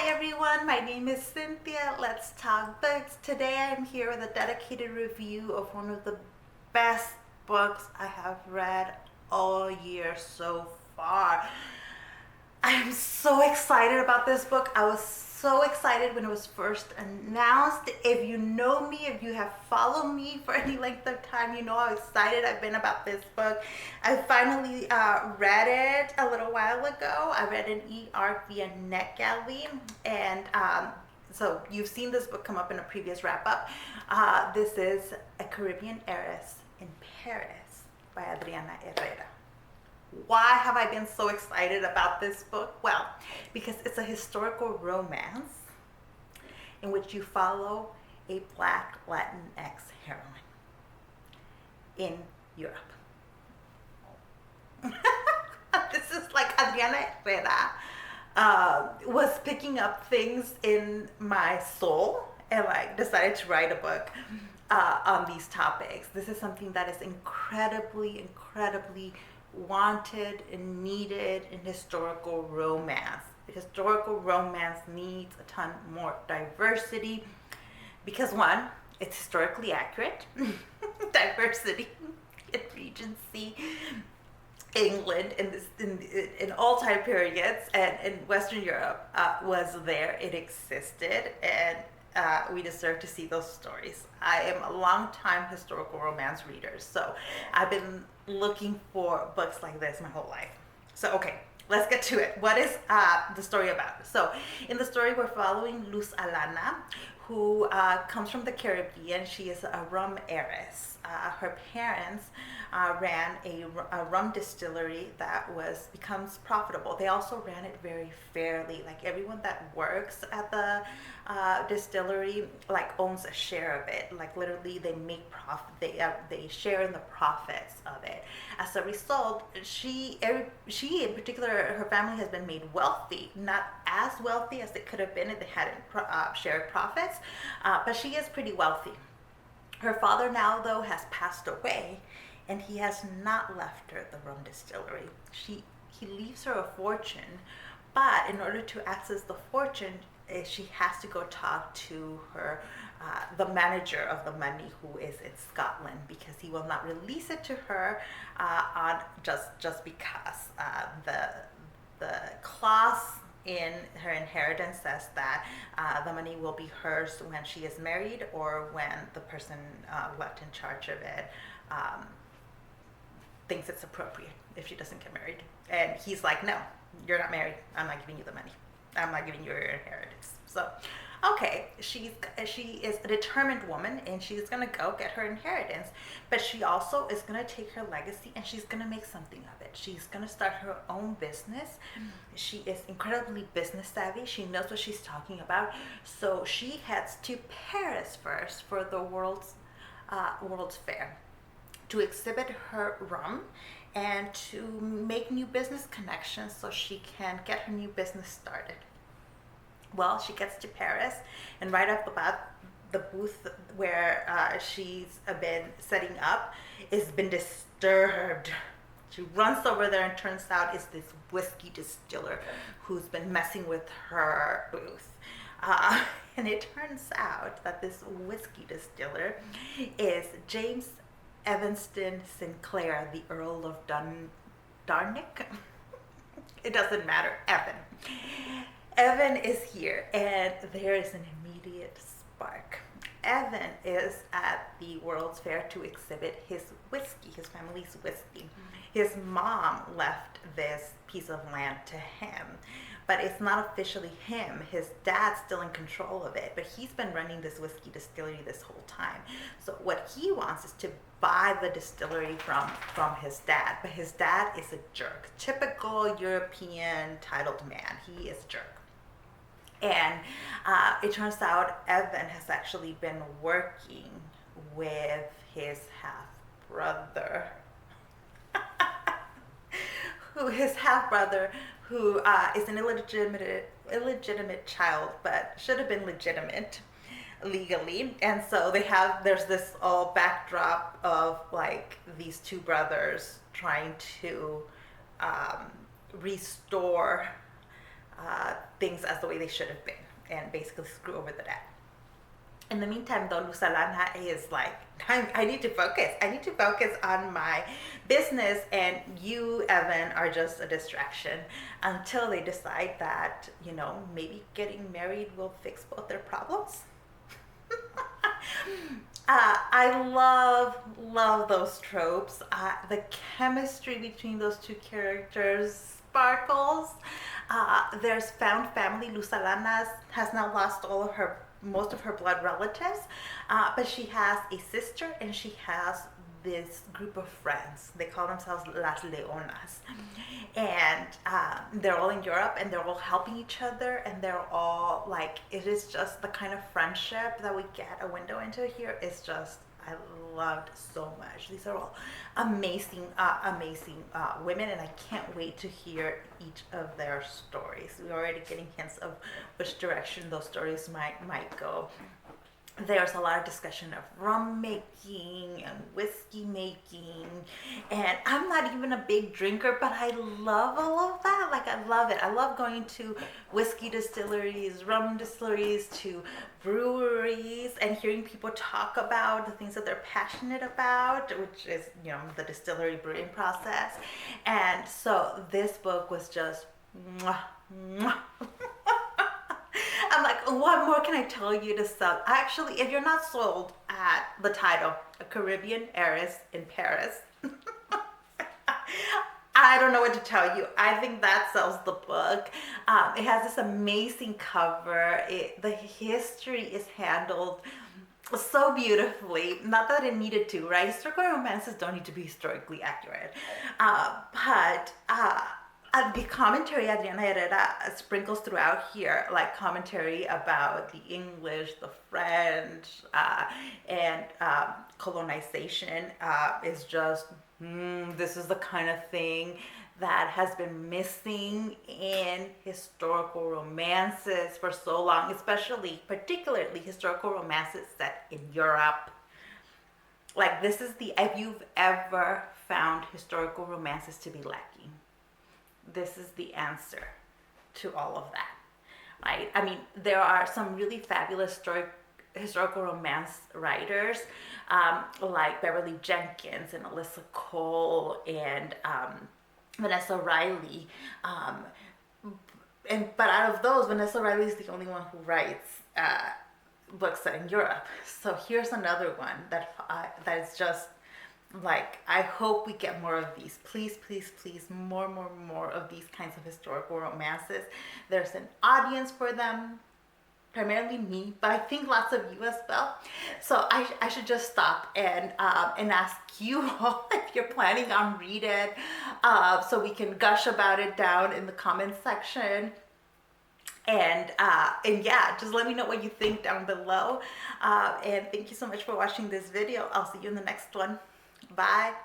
Hi everyone, my name is Cynthia. Let's talk books. Today I'm here with a dedicated review of one of the best books I have read all year so far. I am so excited about this book. I was so excited when it was first announced. If you know me, if you have followed me for any length of time, you know how excited I've been about this book. I finally read it a little while ago. I read an e-arc via NetGalley, and so you've seen this book come up in a previous wrap-up. This is A Caribbean Heiress in Paris by Adriana Herrera. Why have I been so excited about this book? Well, because it's a historical romance in which you follow a Black Latinx heroine in Europe. This is like Adriana Herrera was picking up things in my soul and like decided to write a book on these topics. This is something that is incredibly wanted and needed in historical romance. Historical romance needs a ton more diversity because one, it's historically accurate. Diversity in Regency England in all time periods and in Western Europe was there. It existed, and we deserve to see those stories. I am a long-time historical romance reader, so I've been looking for books like this my whole life. So okay, let's get to it. What is the story about? So in the story, we're following Luz Alana, who comes from the Caribbean. She is a rum heiress. Her parents ran a rum distillery that becomes profitable. They also ran it very fairly. Like everyone that works at the distillery like owns a share of it. Like literally, they make profit. They share in the profits of it. As a result, she in particular, her family has been made wealthy. Not as wealthy as it could have been if they hadn't shared profits, but she is pretty wealthy. Her father now, though, has passed away, and he has not left her the rum distillery. He leaves her a fortune, but in order to access the fortune, she has to go talk to her, the manager of the money, who is in Scotland, because he will not release it to her on just because the clause in her inheritance says that the money will be hers when she is married or when the person left in charge of it thinks it's appropriate if she doesn't get married. And he's like, no, you're not married. I'm not giving you the money. I'm not giving you your inheritance. So, okay, she is a determined woman, and she's gonna go get her inheritance, but she also is gonna take her legacy and she's gonna make something of it. She's gonna start her own business. She is incredibly business savvy. She knows what she's talking about. So she heads to Paris first for the World's Fair to exhibit her rum and to make new business connections so she can get her new business started. Well, she gets to Paris, and right off the bat, the booth where she's been setting up has been disturbed. She runs over there, and turns out it's this whiskey distiller who's been messing with her booth. And it turns out that this whiskey distiller is James Evanston Sinclair, the Earl of Darnick. It doesn't matter. Evan is here, and there is an immediate spark. Evan is at the World's Fair to exhibit his whiskey, his family's whiskey. His mom left this piece of land to him, but it's not officially him. His dad's still in control of it, but he's been running this whiskey distillery this whole time. So what he wants is to buy the distillery from his dad, but his dad is a jerk. Typical European titled man. He is a jerk. And it turns out Evan has actually been working with his half-brother, who is an illegitimate child, but should have been legitimate legally. And so there's this all backdrop of like these two brothers trying to restore things as the way they should have been and basically screw over the dad. In the meantime, though, Lusalana is like, I need to focus. I need to focus on my business, and you, Evan, are just a distraction until they decide that, maybe getting married will fix both their problems. I love those tropes. The chemistry between those two characters sparkles. There's found family. Lusalana has now lost most of her blood relatives, but she has a sister and she has this group of friends. They call themselves Las Leonas, and they're all in Europe and they're all helping each other, and they're all like, it is just the kind of friendship that we get a window into here. It's just, I loved so much. These are all amazing women, and I can't wait to hear each of their stories. We're already getting hints of which direction those stories might go. There's a lot of discussion of rum making and whiskey making, and I'm not even a big drinker, but I love all of that. Like, I love it. I love going to whiskey distilleries, rum distilleries, to breweries, and hearing people talk about the things that they're passionate about, which is, the distillery brewing process. And so this book was just mwah, mwah. I'm like, what more can I tell you to sell? Actually, if you're not sold at the title, A Caribbean Heiress in Paris, I don't know what to tell you. I think that sells the book. It has this amazing cover. The history is handled so beautifully. Not that it needed to, right? Historical romances don't need to be historically accurate. But the commentary Adriana Herrera sprinkles throughout here, like commentary about the English, the French, and colonization, is just, this is the kind of thing that has been missing in historical romances for so long, particularly historical romances set in Europe. Like, this is if you've ever found historical romances to be lacking, this is the answer to all of that, right? I mean, there are some really fabulous historical romance writers, like Beverly Jenkins and Alyssa Cole and Vanessa Riley. But out of those, Vanessa Riley is the only one who writes books set in Europe. So here's another one that is just, like, I hope we get more of these. Please, please, please, more of these kinds of historical romances. There's an audience for them, primarily me, but I think lots of you as well. So I should just stop and ask you all if you're planning on read it, so we can gush about it down in the comments section. And yeah, just let me know what you think down below. And thank you so much for watching this video. I'll see you in the next one. Bye.